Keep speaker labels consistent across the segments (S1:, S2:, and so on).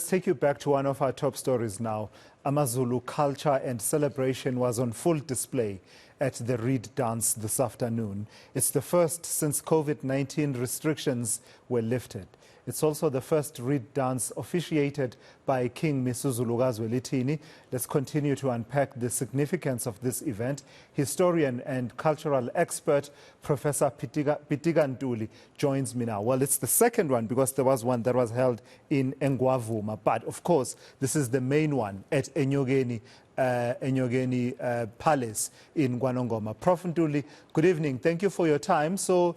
S1: take you back to one of our top stories now. AmaZulu culture and celebration was on full display at the Reed dance this afternoon. It's the first since COVID-19 restrictions were lifted. It's also the first Reed dance officiated by King Misuzulu Welithini. Let's continue to unpack the significance of this event. Historian and cultural expert Professor Pitika Ntuli joins me now. Well, it's the second one because there was one that was held in eNCA, but of course this is the main one at eNyogeni Palace in KwaNongoma. Prof Ntuli, good evening. Thank you for your time. So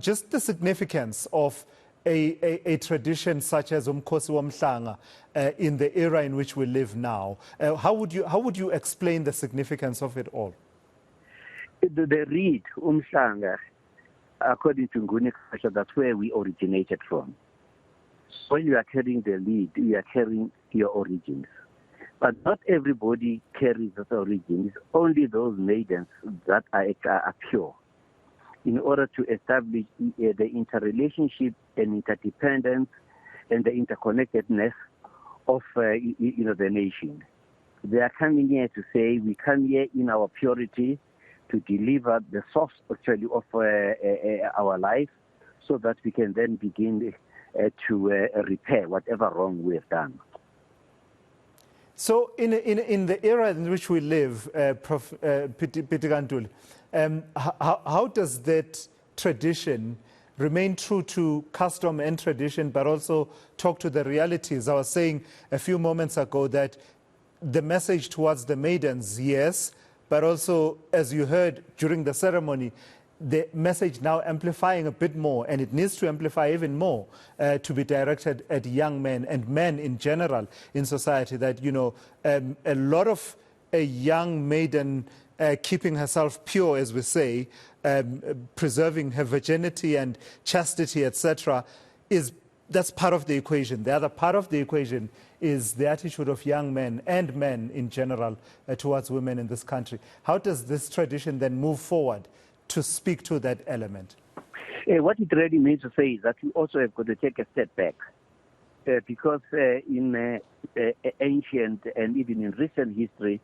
S1: just the significance of a tradition such as Umkhosi Womhlanga in the era in which we live now. How would you explain the significance of it all?
S2: The Reed, Womhlanga, according to Nguni culture, that's where we originated from. So when you are carrying the lead, you are carrying your origins. But not everybody carries those origins, only those maidens that are pure, in order to establish the interrelationship and interdependence and the interconnectedness of the nation. They are coming here to say we come here in our purity to deliver the source actually of our life, so that we can then begin to repair whatever wrong we have done.
S1: So in the era in which we live, Prof. Pitika Ntuli, how does that tradition remain true to custom and tradition, but also talk to the realities? I was saying a few moments ago that the message towards the maidens, yes, but also, as you heard during the ceremony, the message now amplifying a bit more, and it needs to amplify even more to be directed at young men and men in general in society, that, a lot of a young maiden keeping herself pure, as we say, preserving her virginity and chastity, etc., that's part of the equation. The other part of the equation is the attitude of young men and men in general towards women in this country. How does this tradition then move forward to speak to that element?
S2: What it really means to say is that we also have got to take a step back, because in ancient and even in recent history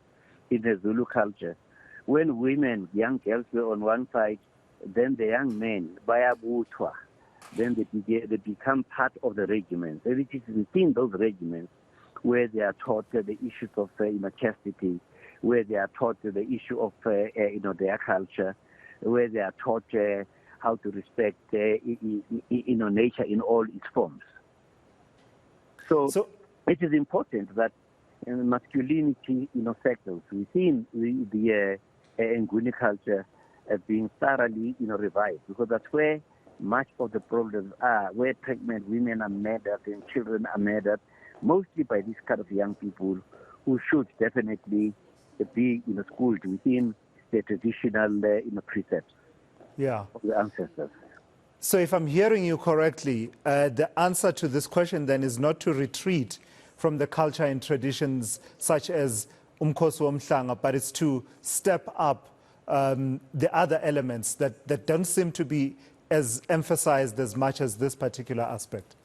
S2: in the Zulu culture, when women, young girls were on one side, then the young men, bayabutwa, then they become part of the regiments. And it is within those regiments where they are taught the issues of chastity, where they are taught the issue of their culture, where they are taught how to respect nature in all its forms. So it is important that masculinity circles within the Nguni culture being thoroughly revived, because that's where much of the problems are, where pregnant women are murdered and children are murdered, mostly by these kind of young people who should definitely be schooled within the traditional precepts of the ancestors.
S1: So if I'm hearing you correctly, the answer to this question then is not to retreat from the culture and traditions such as Umkhosi Womhlanga, but it's to step up the other elements that don't seem to be as emphasized as much as this particular aspect.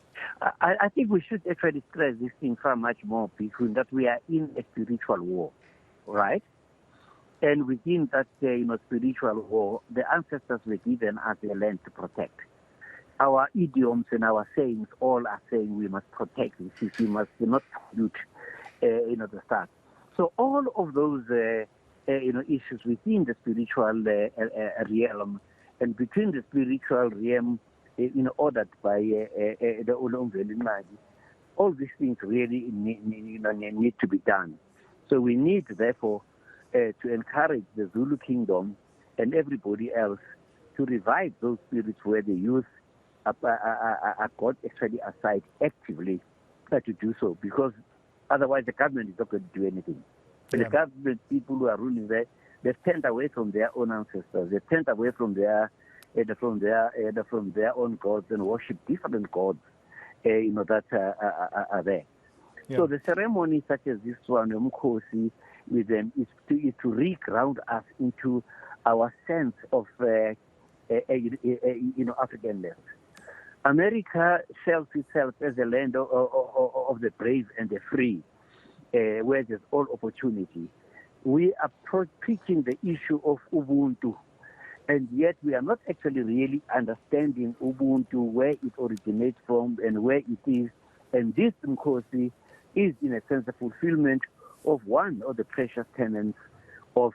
S2: I think we should actually stress this thing far much more, because that we are in a spiritual war, right? And within that spiritual war, the ancestors were given us a land to protect. Our idioms and our sayings all are saying we must protect, we must not pollute the start. So all of those issues within the spiritual realm, and between the spiritual realm ordered by the Umkhosi, all these things really need to be done. So we need, therefore, to encourage the Zulu kingdom and everybody else to revive those spirits where the youth are got actually aside actively to do so, because otherwise the government is not going to do anything. The government, people who are ruling there, they've turned away from their own ancestors. They've turned away from their own gods and worship different gods, that are there. Yeah. So the ceremony such as this one, Umkhosi, with them, is to re-ground us into our sense of Africanness. America sells itself as a land of the brave and the free, where there's all opportunity. We are preaching the issue of Ubuntu, and yet we are not actually really understanding Ubuntu, where it originates from and where it is. And this Umkhosi is, in a sense, the fulfillment of one of the precious tenets of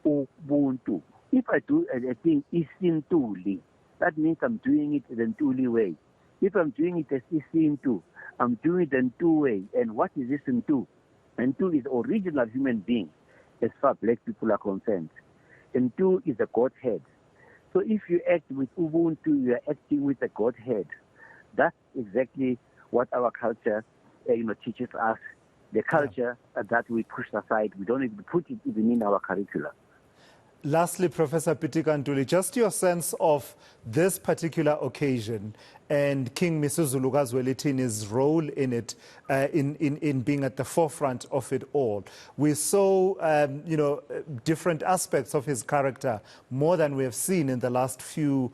S2: Ubuntu. If I do a thing Ntuli, that means I'm doing it the Ntuli way. If I'm doing it as Isintu, I'm doing it the Ntu way. And what is this Ntu? Ntu is the original human being, as far as black people are concerned. Ntu is the Godhead. So if you act with Ubuntu, you are acting with the Godhead. That's exactly what our culture teaches us. The culture that we push aside, we don't even put it even in our curricula.
S1: Lastly, Professor Pitika Ntuli, just your sense of this particular occasion and King Misuzulu Kazwelithini's role in it, in being at the forefront of it all. We saw, different aspects of his character more than we have seen in the last few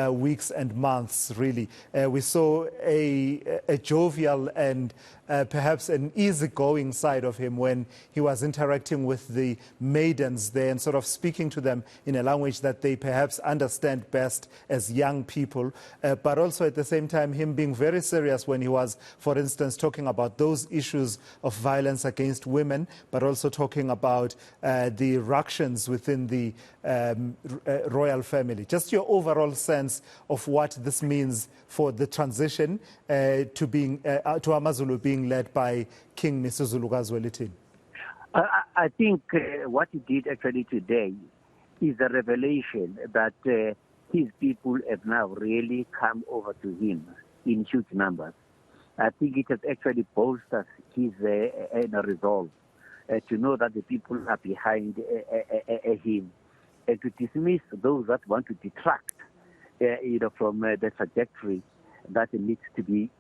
S1: weeks and months, really. We saw a jovial and perhaps an easygoing side of him when he was interacting with the maidens there and sort of speaking to them in a language that they perhaps understand best as young people, but also at the same time him being very serious when he was, for instance, talking about those issues of violence against women, but also talking about the ructions within the royal family. Just your overall sense of what this means for the transition to AmaZulu being led by King Misuzulu Kazwelithini.
S2: I think what he did actually today is a revelation that his people have now really come over to him in huge numbers. I think it has actually bolstered his resolve to know that the people are behind him, and to dismiss those that want to detract from the trajectory that needs to be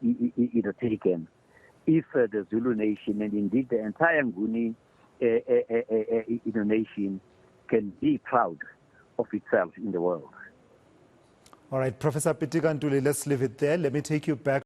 S2: taken. If the Zulu nation and indeed the entire Nguni nation can be proud of itself in the world.
S1: All right, Professor Pitika Ntuli, let's leave it there. Let me take you back